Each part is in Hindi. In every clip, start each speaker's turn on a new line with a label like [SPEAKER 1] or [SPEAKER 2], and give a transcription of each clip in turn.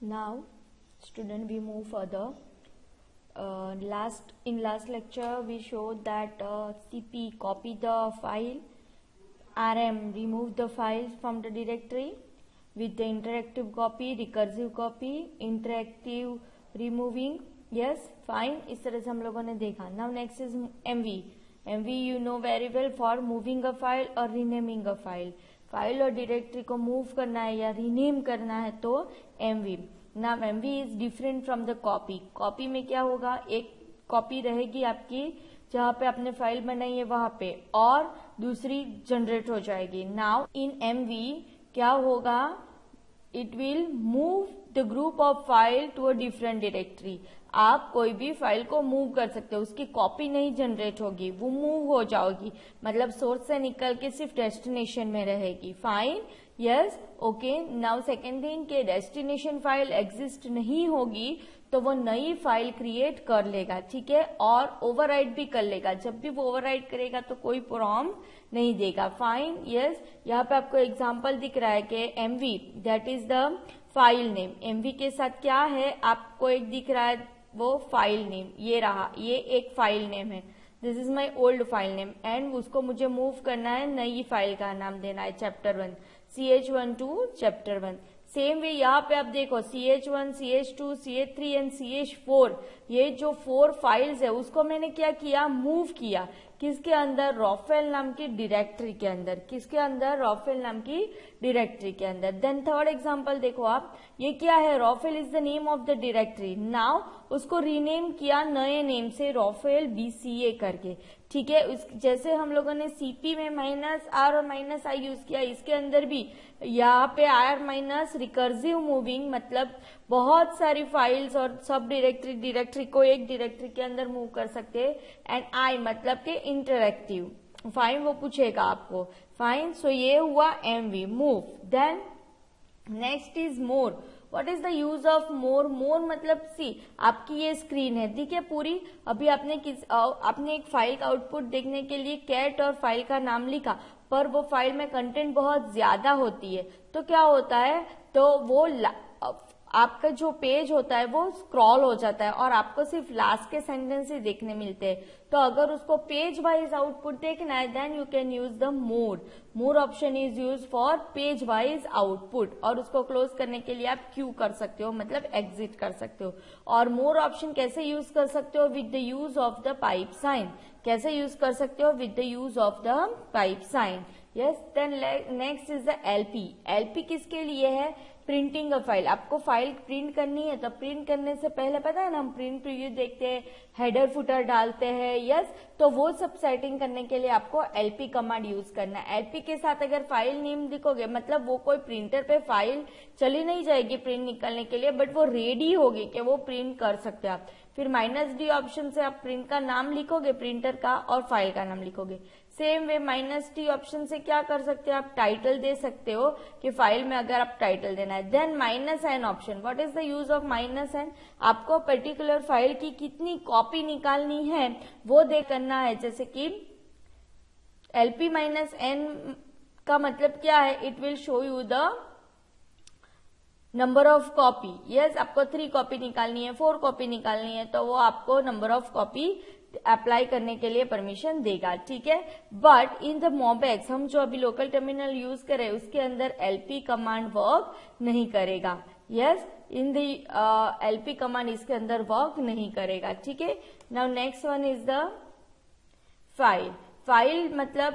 [SPEAKER 1] Now, student, we move further. In last lecture, we showed that CP copy the file, RM remove the files from the directory with the interactive copy, recursive copy, interactive removing. Yes, fine. इस तरह से हम लोगों ने देखा. Now next is MV. MV you know very well for moving a file or renaming a file. File और डायरेक्टरी को मूव करना है या रीनेम करना है तो MV. Now MV is different from the copy. Copy में क्या होगा, एक कॉपी रहेगी आपकी जहां पे आपने फाइल बनाई है वहां पे, और दूसरी जनरेट हो जाएगी. नाउ इन MV क्या होगा, it will move the group of file to a different directory. आप कोई भी फाइल को मूव कर सकते हो, उसकी कॉपी नहीं जनरेट होगी, वो मूव हो जाएगी. मतलब सोर्स से निकल के सिर्फ डेस्टिनेशन में रहेगी. Fine, yes, okay. Now second thing के डेस्टिनेशन फाइल एग्जिस्ट नहीं होगी तो वो नई फाइल क्रिएट कर लेगा, ठीक है, और ओवरराइट भी कर लेगा. जब भी वो ओवरराइट करेगा तो कोई प्रॉम्प्ट नहीं देगा. Fine, yes. यहाँ पे आपको एग्जांपल दिख रहा है कि MV that is the file name. MV के साथ क्या है आपको एक दिख रहा है, वो फाइल नेम. ये रहा, ये एक फाइल नेम है. This is my old file name and उसको मुझे मूव करना है, नई फाइल का नाम देना है chapter 1, CH1 to chapter 1. Same way यहाँ पे आप देखो CH1, CH2, CH3 and CH4, ये जो 4 फाइल्स है उसको मैंने क्या किया, मूव किया. किसके अंदर, रॉफेल नाम की डायरेक्टरी के अंदर. किसके अंदर, रॉफेल नाम की डायरेक्टरी के अंदर. देन थर्ड एग्जांपल देखो आप, ये क्या है, रॉफेल is the name of the directory. Now उसको रीनेम किया नए नेम से रॉफेल BCA करके, ठीक है. जैसे हम लोगों ने CP में -R और -I यूज किया, इसके अंदर भी यहाँ पे R- रिकर्सिव मूविंग, मतलब बहुत सारी फाइल्स और सब डायरेक्टरी को एक डायरेक्टरी के अंदर मूव कर सकते हैं. एंड I मतलब के इंटरएक्टिव. फाइन, वो पूछेगा आपको. फाइन, सो ये हुआ MV, move. Then next is more. What is the use of more. More मतलब सी, आपकी ये स्क्रीन है, ठीक है, पूरी. अभी आपने एक फाइल का आउटपुट देखने के लिए कैट और फाइल का नाम लिखा, पर वो फाइल में कंटेंट बहुत ज्यादा होती है, तो क्या होता है, तो वो आपका जो पेज होता है वो स्क्रॉल हो जाता है और आपको सिर्फ लास्ट के सेंटेंस ही देखने मिलते हैं. तो अगर उसको पेज वाइज आउटपुट देखना है then you can use the more. More option is use for page wise output, और उसको क्लोज करने के लिए आप क्यू कर सकते हो, मतलब एग्जिट कर सकते हो. और मोर ऑप्शन कैसे यूज कर सकते हो, with the use of the pipe sign. कैसे यूज कर सकते हो, with the use of the pipe sign. Yes. Then next is the LP. LP किसके लिए है, प्रिंटिंग अ फाइल. आपको फाइल प्रिंट करनी है तो प्रिंट करने से पहले पता है ना, हम प्रिंट प्रीव्यू देखते हैं, हेडर फुटर डालते हैं. यस, तो वो सब सेटिंग करने के लिए आपको LP कमांड यूज करना है. LP के साथ अगर फाइल नेम लिखोगे, मतलब वो कोई प्रिंटर पे फाइल चली नहीं जाएगी प्रिंट निकलने के लिए, बट वो रेडी होगी कि वो प्रिंट कर सकते हैं आप. फिर -D ऑप्शन से आप प्रिंट का नाम लिखोगे, प्रिंटर का, और फाइल का नाम लिखोगे. सेम वे -T ऑप्शन से क्या कर सकते हो, आप टाइटल दे सकते हो कि फाइल में अगर आप टाइटल देना है. Then -N option. What is the use of -N. आपको पर्टिकुलर फाइल की कितनी कॉपी निकालनी है वो दे करना है. जैसे कि LP -N का मतलब क्या है, it will show you the number of copy. Yes, आपको 3 कॉपी निकालनी है, 4 कॉपी निकालनी है, तो वो आपको नंबर ऑफ कॉपी अप्लाई करने के लिए परमिशन देगा, ठीक है. बट इन द मोबेक्स, हम जो अभी लोकल टर्मिनल यूज करें उसके अंदर LP कमांड वर्क नहीं करेगा. Yes, in the LP command इसके अंदर वर्क नहीं करेगा, ठीक है. Now next one is the file. File मतलब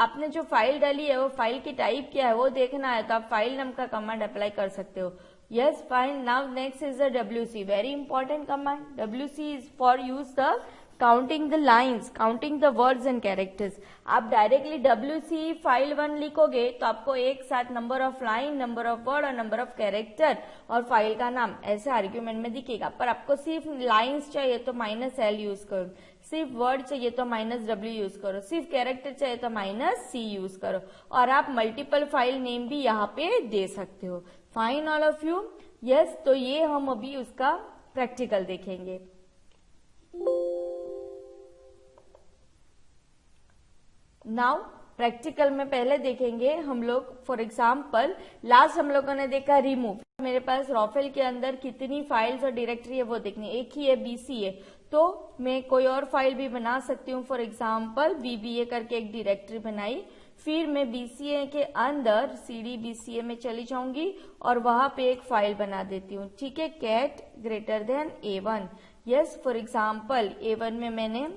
[SPEAKER 1] आपने जो फाइल डाली है वो फाइल की टाइप क्या है वो देखना है, तो आप फाइल नाम का कमांड अप्लाई कर सकते हो. Yes, fine. Now next is the WC. Very important command. WC is for use the counting the lines, counting the words and characters. आप डायरेक्टली WC फाइल 1 लिखोगे तो आपको एक साथ number of line, number of word और नंबर ऑफ कैरेक्टर और फाइल का नाम ऐसे आर्ग्यूमेंट में दिखेगा. पर आपको सिर्फ लाइन्स चाहिए तो -L यूज करो, सिर्फ वर्ड चाहिए तो -W यूज करो, सिर्फ कैरेक्टर चाहिए तो -C यूज करो, और आप मल्टीपल फाइल नेम भी यहाँ पे दे सकते हो. Fine all of you. Yes, तो ये हम अभी उसका प्रैक्टिकल देखेंगे. Now प्रैक्टिकल में पहले देखेंगे हम लोग। फॉर एग्जाम्पल लास्ट हम लोगों ने देखा रिमूव। मेरे पास रॉफेल के अंदर कितनी फाइल्स और डायरेक्टरी है वो देखनी, एक ही है BCA, तो मैं कोई और फाइल भी बना सकती हूँ। फॉर एग्जाम्पल BBA करके एक डायरेक्टरी बनाई, फिर मैं BCA के अंदर CD BCA में चली जाऊंगी और वहां पे एक फाइल बना देती हूँ, ठीक है, cat greater than A1। Yes, for example A1 में मैंने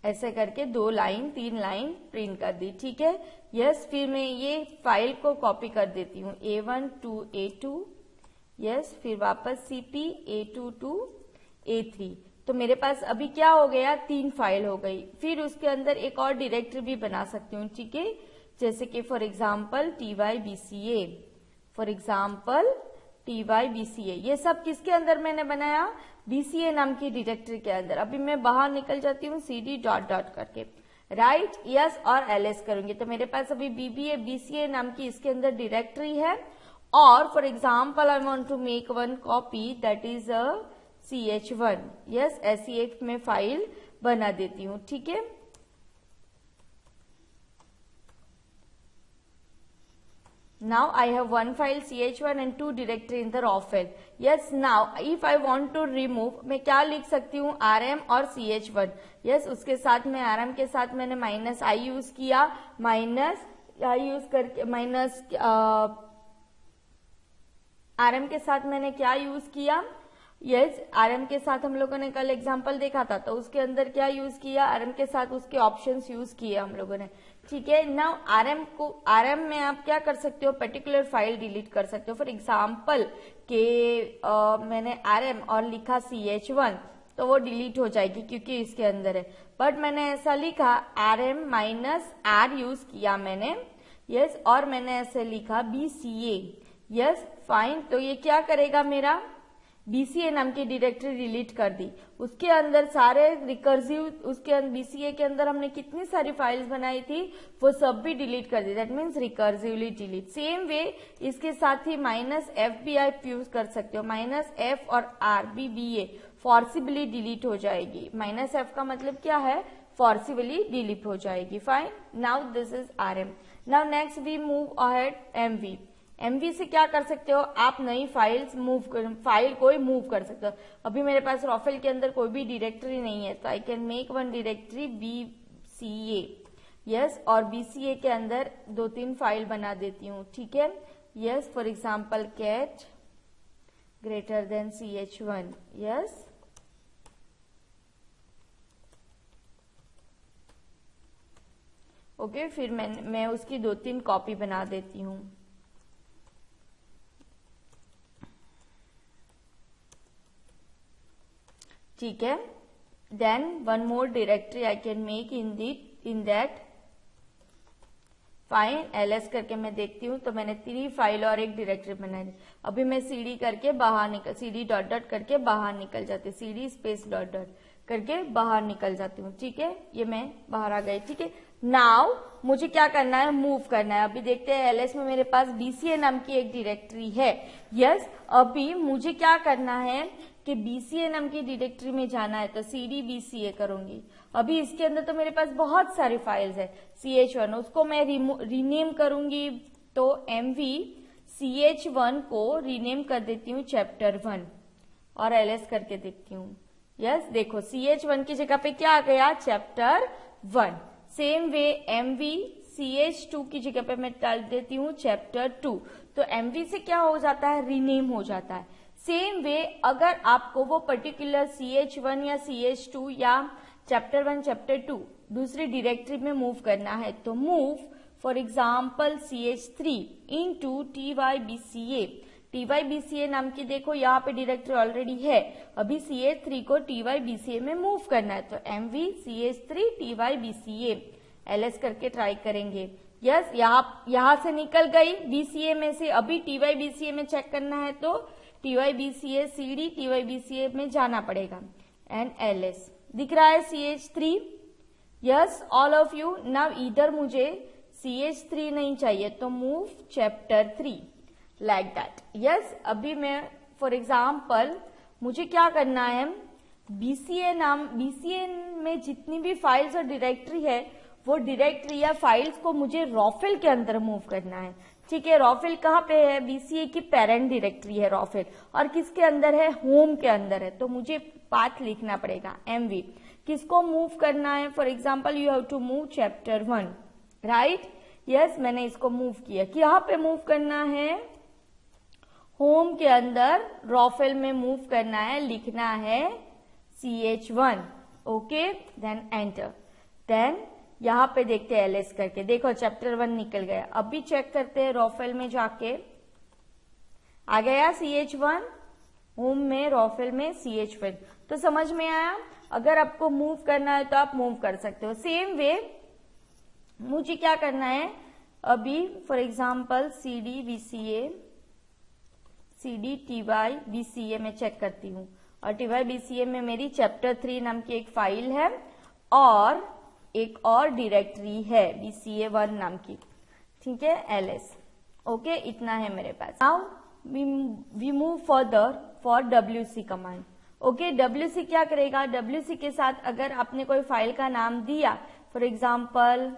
[SPEAKER 1] ऐसे करके 2 लाइन 3 लाइन प्रिंट कर दी, ठीक है। यस, फिर मैं ये फाइल को कॉपी कर देती हूँ A1 to A2, यस, फिर वापस CP A2 to A3। तो मेरे पास अभी क्या हो गया, 3 फाइल हो गई। फिर उसके अंदर एक और डायरेक्टरी भी बना सकती हूँ, ठीक है, जैसे कि for example TYBCA, for example TYBCA। ये सब किसके अंदर मैंने बनाया, BCA नाम की डायरेक्टरी के अंदर। अभी मैं बाहर निकल जाती हूँ CD डॉट डॉट करके, राइट, यस और LS करूंगी। तो मेरे पास अभी BBA BCA नाम की इसके अंदर डायरेक्टरी है, और for example I want to make one copy that is a CH1, yes, ऐसी एक मैं फाइल बना देती हूँ, ठीक है। Now I have one file CH1 and 2 directory in the raw file. Yes, now if I want to remove, मैं क्या लिख सकती हूँ, RM और CH1। yes, उसके साथ में RM के साथ मैंने -i यूज किया, -i यूज करके RM के साथ मैंने क्या यूज किया, यस, RM के साथ हम लोगों ने कल एग्जांपल देखा था, तो उसके अंदर क्या यूज किया, RM के साथ उसके ऑप्शंस यूज किए हम लोगों ने, ठीक है। नाउ RM में आप क्या कर सकते हो, पर्टिकुलर फाइल डिलीट कर सकते हो। फॉर एग्जांपल के मैंने RM और लिखा CH1, तो वो डिलीट हो जाएगी क्योंकि इसके अंदर है। बट मैंने ऐसा लिखा RM -R यूज किया मैंने, यस, और मैंने ऐसे लिखा BCA, यस, फाइन। तो ये क्या करेगा, मेरा BCA नाम की डायरेक्टरी डिलीट कर दी। उसके अंदर सारे रिकर्सिव, उसके अंदर BCA के अंदर हमने कितनी सारी फाइल्स बनाई थी वो सब भी डिलीट कर दी, that means recursively delete. Same way इसके साथ ही -F भी आप यूज कर सकते हो, -F और R BBA फोर्सिबली डिलीट हो जाएगी। -F का मतलब क्या है, फोर्सिबली डिलीट हो जाएगी, fine. Now this is RM। Now next we move ahead MV से क्या कर सकते हो आप, नई फाइल कोई मूव कर सकते हो। अभी मेरे पास रॉफेल के अंदर कोई भी डायरेक्टरी नहीं है, तो आई can make one directory BCA, yes, और BCA के अंदर 2-3 फाइल बना देती हूँ, ठीक है। Yes, for example cat greater than CH1, yes, okay, फिर मैं उसकी 2-3 कॉपी बना देती हूँ, ठीक है। Then one more directory I can make in that, fine, LS करके मैं देखती हूँ, तो मैंने 3 फाइल और एक डायरेक्टरी बनाई। अभी मैं CD करके बाहर निकल, CD डॉट डॉट करके बाहर निकल जाती हूँ, CD स्पेस डॉट डॉट करके बाहर निकल जाती हूँ, ठीक है, ये मैं बाहर आ गई, ठीक है। नाउ मुझे क्या करना है, मूव करना है। अभी देखते हैं LS में मेरे पास BCA नाम की एक डायरेक्टरी है, यस, अभी मुझे क्या करना है कि BCA नाम की डायरेक्टरी में जाना है, तो CD BCA करूंगी। अभी इसके अंदर तो मेरे पास बहुत सारी फाइल्स है, CH1, उसको मैं रीनेम करूंगी, तो MV CH1 को रीनेम कर देती हूँ चैप्टर 1 और LS करके देखती हूँ, यस, देखो CH1 की जगह पे क्या आ गया, चैप्टर 1। सेम वे MV CH2 की जगह पे मैं डाल देती हूँ चैप्टर 2, तो MV से क्या हो जाता है, रीनेम हो जाता है। सेम वे अगर आपको वो पर्टिकुलर CH1 या CH2 या चैप्टर 1 चैप्टर 2 दूसरी डायरेक्टरी में मूव करना है, तो move for example CH3 into TYBCA नाम की, देखो यहाँ पे डायरेक्टरी ऑलरेडी है, अभी CH3 को TYBCA में मूव करना है, तो MV CH3 TYBCA LS करके ट्राई करेंगे, यस, यहाँ से निकल गई BCA में से, अभी TYBCA में चेक करना है तो TYBCA CD TYBCA में जाना पड़ेगा, एंड LS दिख रहा है CH3, yes, all of you. Now इधर मुझे CH3 नहीं चाहिए, तो move chapter 3 like that, yes. अभी मैं फॉर एग्जाम्पल मुझे क्या करना है, बीसीए में जितनी भी फाइल्स और डायरेक्टरी है वो डायरेक्टरी या फाइल्स को मुझे रॉफिल के अंदर मूव करना है। ठीक है, रॉफिल कहाँ पे है? बीसीए की पेरेंट डायरेक्टरी है रॉफिल, और किसके अंदर है? होम के अंदर है। तो मुझे पाथ लिखना पड़ेगा एमवी। किसको मूव करना है? For example you have to move chapter 1, right? Yes, मैंने इसको मूव किया। यहाँ पे मूव करना है होम के अंदर, रॉफिल में मूव करना है, लिखना है CH1। Okay, then enter. Then यहाँ पे देखते हैं LS करके, देखो चैप्टर 1 निकल गया। अब भी चेक करते हैं रॉफिल में जाके, आ गया CH1, होम में, रॉफिल में CH1। तो समझ में आया? अगर आपको मूव करना है तो आप मूव कर सकते हो। सेम वे मुझे क्या करना है अभी, for example CD VCA, CD TY BCA में चेक करती हूँ, और TY BCA में मेरी चैप्टर 3 नाम की एक फाइल है और एक और डायरेक्टरी है BCA1 नाम की। ठीक है, LS। ओके, इतना है मेरे पास। Now we move further for WC command. Okay, WC क्या करेगा? WC के साथ अगर आपने कोई फाइल का नाम दिया, फॉर एग्जाम्पल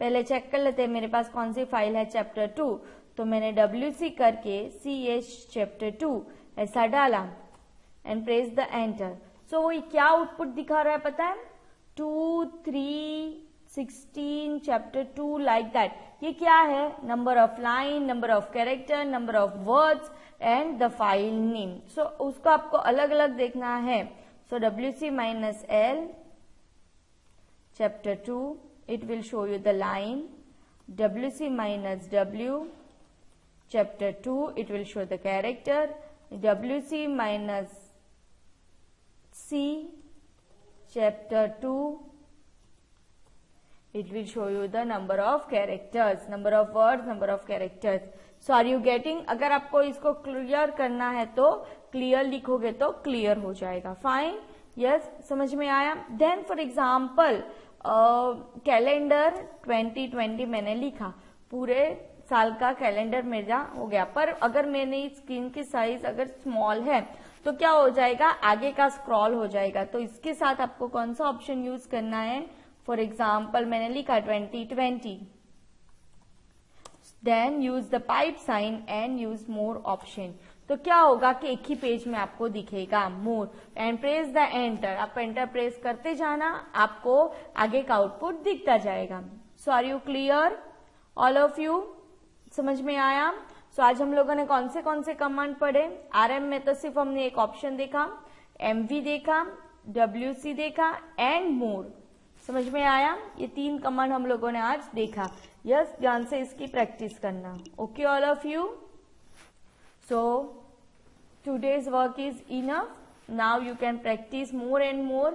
[SPEAKER 1] पहले चेक कर लेते हैं मेरे पास कौन सी फाइल है, चैप्टर 2। तो मैंने WC करके CH चैप्टर 2 ऐसा डाला एंड प्रेस द एंटर। सो वो क्या आउटपुट दिखा रहा है पता है? 2, 3, 16 चैप्टर 2 लाइक दैट। ये क्या है? Number of line, number of character, number of words and the file name. So उसको आपको अलग अलग देखना है। सो WC -L chapter 2, it will show you the line. WC -W chapter 2, it will show the character. WC -C chapter 2, it will show you the number of characters, number of words, number of characters. So are you getting? अगर आपको इसको क्लियर करना है तो क्लियर लिखोगे तो क्लियर हो जाएगा। फाइन, यस, समझ में आया? देन फॉर एग्जाम्पल कैलेंडर 2020 मैंने लिखा, पूरे साल का कैलेंडर मेरा हो गया, पर अगर मैंने स्क्रीन की साइज अगर स्मॉल है तो क्या हो जाएगा? आगे का स्क्रॉल हो जाएगा। तो इसके साथ आपको कौन सा ऑप्शन यूज करना है? फॉर एग्जाम्पल मैंने लिखा 2020, then use the pipe sign and use more option. तो क्या होगा कि एक ही पेज में आपको दिखेगा more, and press the enter. आप एंटर प्रेस करते जाना, आपको आगे का आउटपुट दिखता जाएगा। So are you clear all of you? समझ में आया? सो आज हम लोगों ने कौन से कमांड पढ़े? RM में तो सिर्फ हमने एक ऑप्शन देखा, MV देखा, WC देखा एंड मोर। समझ में आया? ये 3 कमांड हम लोगों ने आज देखा। यस, ध्यान से इसकी प्रैक्टिस करना। Okay all of you? So today's work is enough. Now you can practice more and more.